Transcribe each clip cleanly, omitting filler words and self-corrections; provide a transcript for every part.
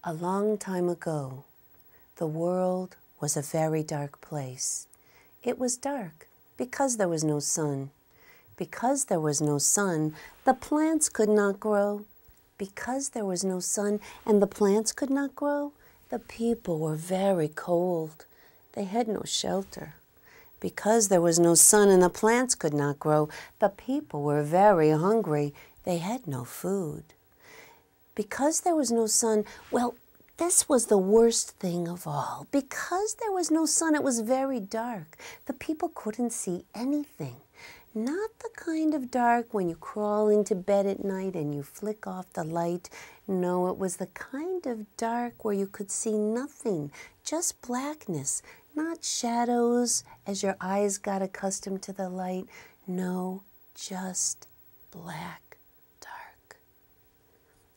A long time ago, the world was a very dark place. It was dark because there was no sun. Because there was no sun, the plants could not grow. Because there was no sun and the plants could not grow, the people were very cold. They had no shelter. Because there was no sun and the plants could not grow, the people were very hungry. They had no food. Because there was no sun, well, this was the worst thing of all. Because there was no sun, it was very dark. The people couldn't see anything. Not the kind of dark when you crawl into bed at night and you flick off the light. No, it was the kind of dark where you could see nothing, just blackness, not shadows as your eyes got accustomed to the light. No, just black.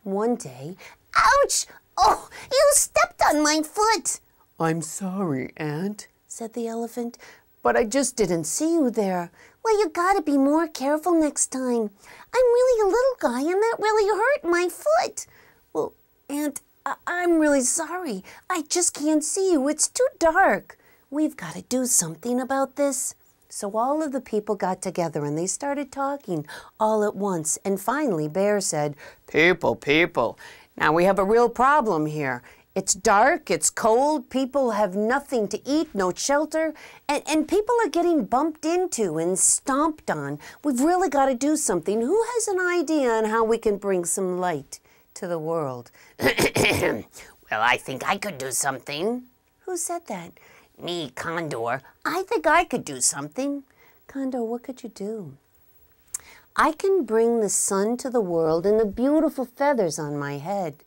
One day, ouch! Oh, you stepped on my foot! I'm sorry, Aunt, said the elephant, but I just didn't see you there. Well, you gotta be more careful next time. I'm really a little guy and that really hurt my foot. Well, Aunt, I'm really sorry. I just can't see you. It's too dark. We've got to do something about this. So all of the people got together and they started talking all at once. And finally, Bear said, People, now we have a real problem here. It's dark, it's cold, people have nothing to eat, no shelter, and people are getting bumped into and stomped on. We've really got to do something. Who has an idea on how we can bring some light to the world? Well, I think I could do something. Who said that? Me, Condor. I think I could do something. Condor, what could you do? I can bring the sun to the world and the beautiful feathers on my head.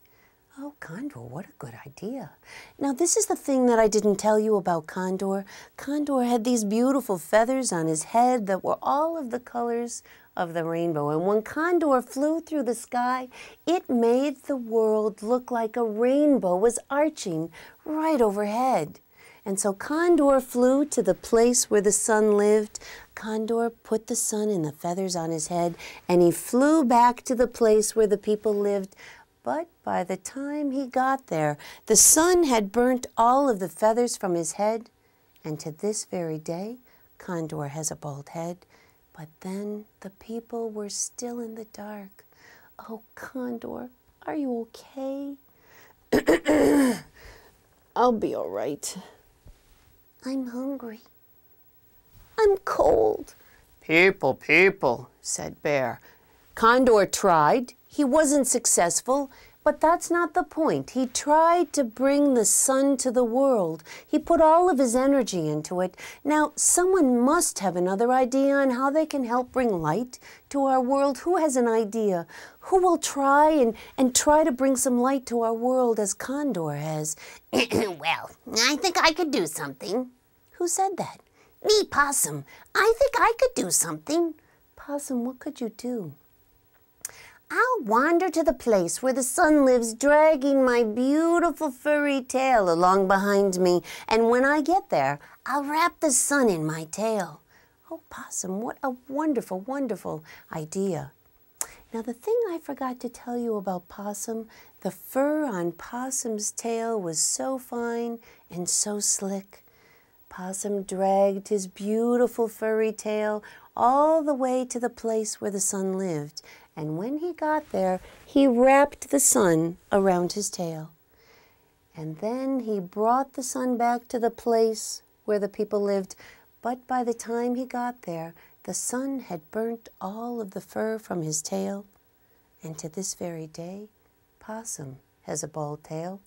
Oh, Condor, what a good idea. Now, this is the thing that I didn't tell you about Condor. Condor had these beautiful feathers on his head that were all of the colors of the rainbow. And when Condor flew through the sky, it made the world look like a rainbow was arching right overhead. And so Condor flew to the place where the sun lived. Condor put the sun and the feathers on his head, and he flew back to the place where the people lived. But by the time he got there, the sun had burnt all of the feathers from his head. And to this very day, Condor has a bald head. But then the people were still in the dark. Oh, Condor, are you okay? I'll be all right. I'm hungry. I'm cold. People, said Bear. Condor tried. He wasn't successful, but that's not the point. He tried to bring the sun to the world. He put all of his energy into it. Now, someone must have another idea on how they can help bring light to our world. Who has an idea? Who will try and try to bring some light to our world as Condor has? Well, I think I could do something. Who said that? Me, Possum. I think I could do something. Possum, what could you do? I'll wander to the place where the sun lives, dragging my beautiful furry tail along behind me. And when I get there, I'll wrap the sun in my tail. Oh, Possum, what a wonderful, wonderful idea. Now, the thing I forgot to tell you about Possum, the fur on Possum's tail was so fine and so slick. Possum dragged his beautiful furry tail all the way to the place where the sun lived. And when he got there, he wrapped the sun around his tail. And then he brought the sun back to the place where the people lived. But by the time he got there, the sun had burnt all of the fur from his tail. And to this very day, Possum has a bald tail.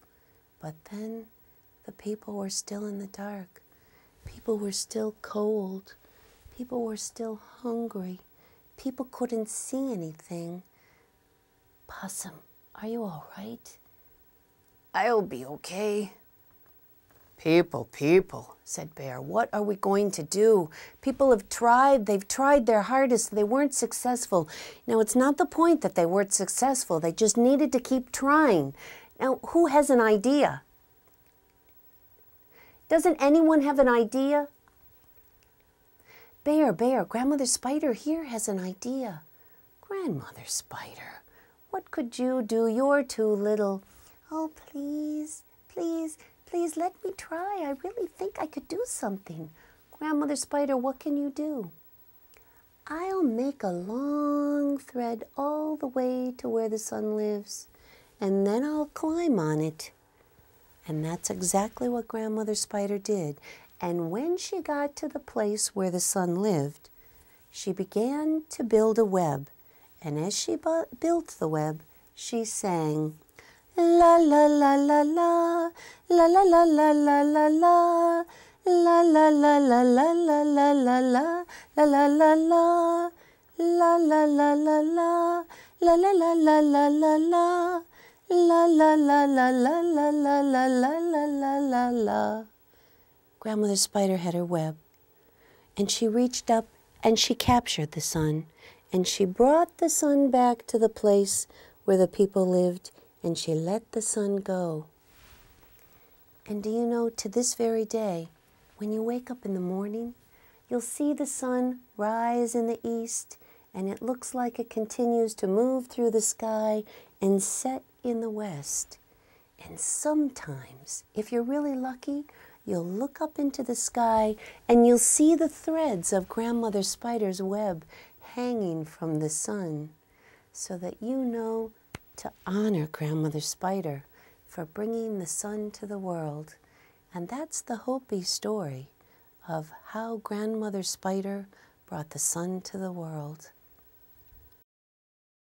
But then the people were still in the dark. People were still cold. People were still hungry. People couldn't see anything. Possum, are you all right? I'll be okay. People, said Bear, what are we going to do? People have tried. They've tried their hardest. They weren't successful. Now, it's not the point that they weren't successful. They just needed to keep trying. Now, who has an idea? Doesn't anyone have an idea? Bear, Grandmother Spider here has an idea. Grandmother Spider, what could you do? You're too little. Oh, please, please, please let me try. I really think I could do something. Grandmother Spider, what can you do? I'll make a long thread all the way to where the sun lives, and then I'll climb on it. And that's exactly what Grandmother Spider did. And when she got to the place where the sun lived, she began to build a web. And as she built the web, she sang, la la la la la, la la la la la la la, la la la la la la la la la, la la la la, la la la la la, la la la la la la la, la la la la la la la la la la la la la. Grandmother Spider had her web, and she reached up and she captured the sun, and she brought the sun back to the place where the people lived, and she let the sun go. And do you know, to this very day, when you wake up in the morning, you'll see the sun rise in the east, and it looks like it continues to move through the sky and set in the west. And sometimes, if you're really lucky, you'll look up into the sky and you'll see the threads of Grandmother Spider's web hanging from the sun, so that you know to honor Grandmother Spider for bringing the sun to the world. And that's the Hopi story of how Grandmother Spider brought the sun to the world.